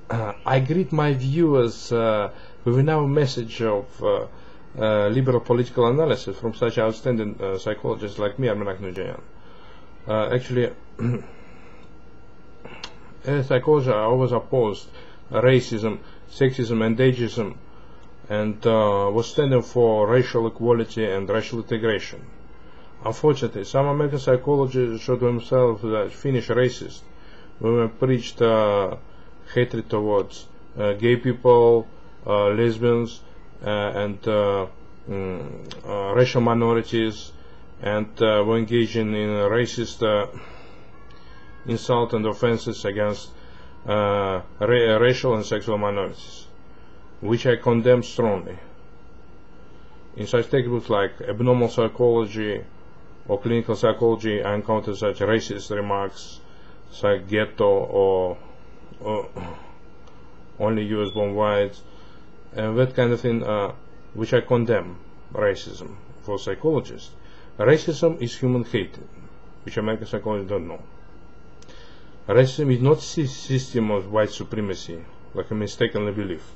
I greet my viewers with another message of liberal political analysis from such outstanding psychologists like me, Armenak Nujayan. Actually, as a psychologist, I always opposed racism, sexism, and ageism, and was standing for racial equality and racial integration. Unfortunately, some American psychologists showed themselves that Finnish racist when we preached hatred towards gay people, lesbians, and racial minorities, and were engaging in racist insult and offenses against racial and sexual minorities, which I condemn strongly. In such textbooks like Abnormal Psychology or Clinical Psychology, I encountered such racist remarks like ghetto or only US-born whites, and that kind of thing, which I condemn racism for psychologists. Racism is human hatred, which American psychologists don't know. Racism is not a system of white supremacy, like a mistakenly belief.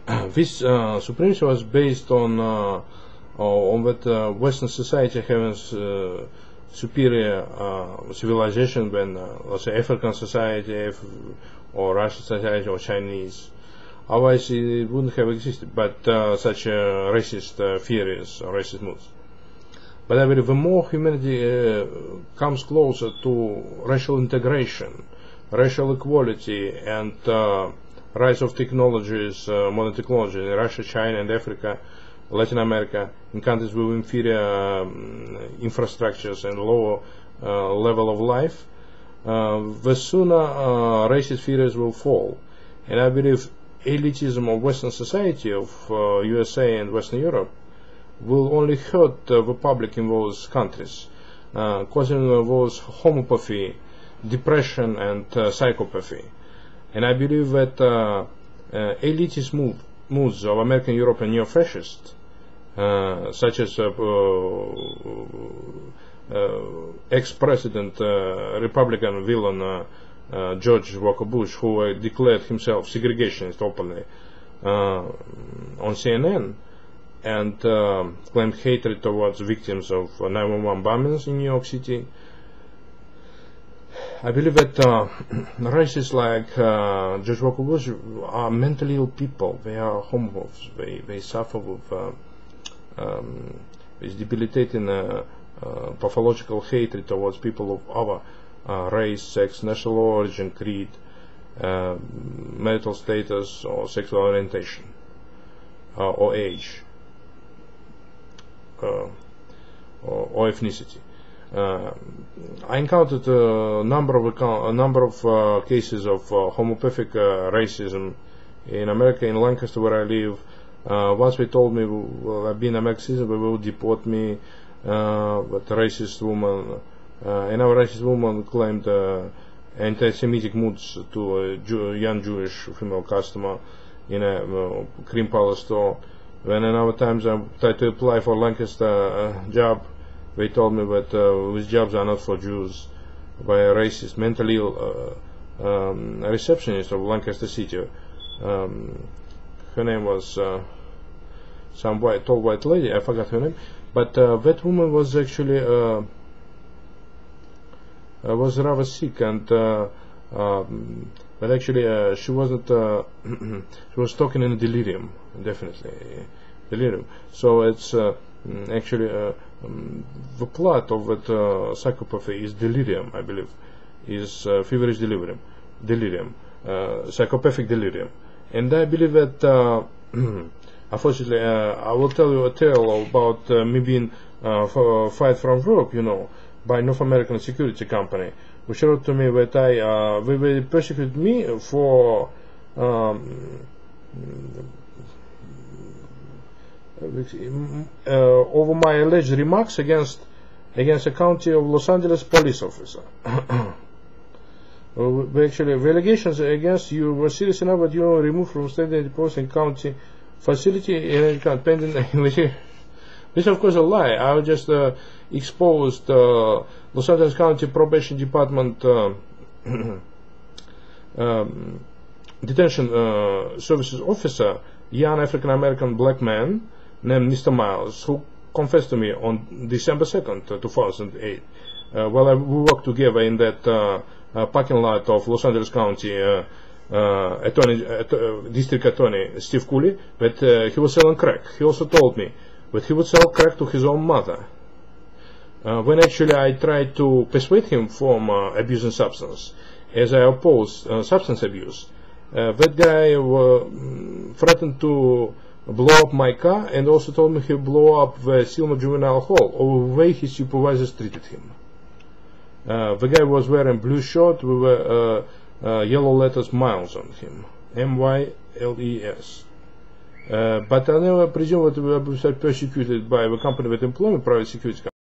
This supremacy was based on that Western society having superior civilization when, let's say, African society or Russian society or Chinese. Otherwise, it wouldn't have existed. But such racist theories or racist moods. But I believe the more humanity comes closer to racial integration, racial equality, and rise of technologies, modern technology in Russia, China, and Africa, Latin America, in countries with inferior infrastructures and lower level of life, the sooner racist fears will fall. And I believe elitism of Western society, of USA and Western Europe, will only hurt the public in those countries, causing those homopathy, depression, and psychopathy. And I believe that elitist moves of American, European neo-fascists, such as ex-president Republican villain George Walker Bush, who declared himself segregationist openly on CNN, and claimed hatred towards victims of 9/11 bombings in New York City. I believe that racists like George Walker Bush are mentally ill people. They are homophobes. They suffer with debilitating pathological hatred towards people of other race, sex, national origin, creed, marital status, or sexual orientation, or age, or ethnicity. I encountered a number of cases of homopathic racism in America, in Lancaster, where I live. Once they told me, well, I've been American citizen, they will deport me. But racist woman, another racist woman claimed anti-Semitic moods to a young Jewish female customer in a cream parlor store. When another times I tried to apply for Lancaster job, they told me that these jobs are not for Jews, by a racist, mentally ill receptionist of Lancaster City. Her name was some tall white lady, I forgot her name, but that woman was actually was rather sick, and but actually she wasn't. She was talking in a delirium, definitely delirium. So it's actually the plot of that psychopathy is delirium, I believe, is feverish delirium, psychopathic delirium. And I believe that unfortunately I will tell you a tale about me being fired from work, by North American security company, which wrote to me that they persecuted me for over my alleged remarks against a county of Los Angeles police officer. Actually, the allegations against you were serious enough that you were removed from state and deposed in county facility in pending investigation. This is of course a lie. I just exposed Los Angeles County Probation Department detention services officer, young African American black man named Mr. Miles, who confessed to me on December 2nd, 2008. While we worked together in that parking lot of Los Angeles County District Attorney Steve Cooley, that he was selling crack. He also told me that he would sell crack to his own mother. When actually I tried to persuade him from abusing substance, as I oppose substance abuse, that guy threatened to blow up my car and also told me he'll blow up the Sylmar Juvenile Hall over the way his supervisors treated him. The guy was wearing blue shirt with yellow letters Miles on him, M-Y-L-E-S. But I never presume that we were persecuted by the company that employed private security company.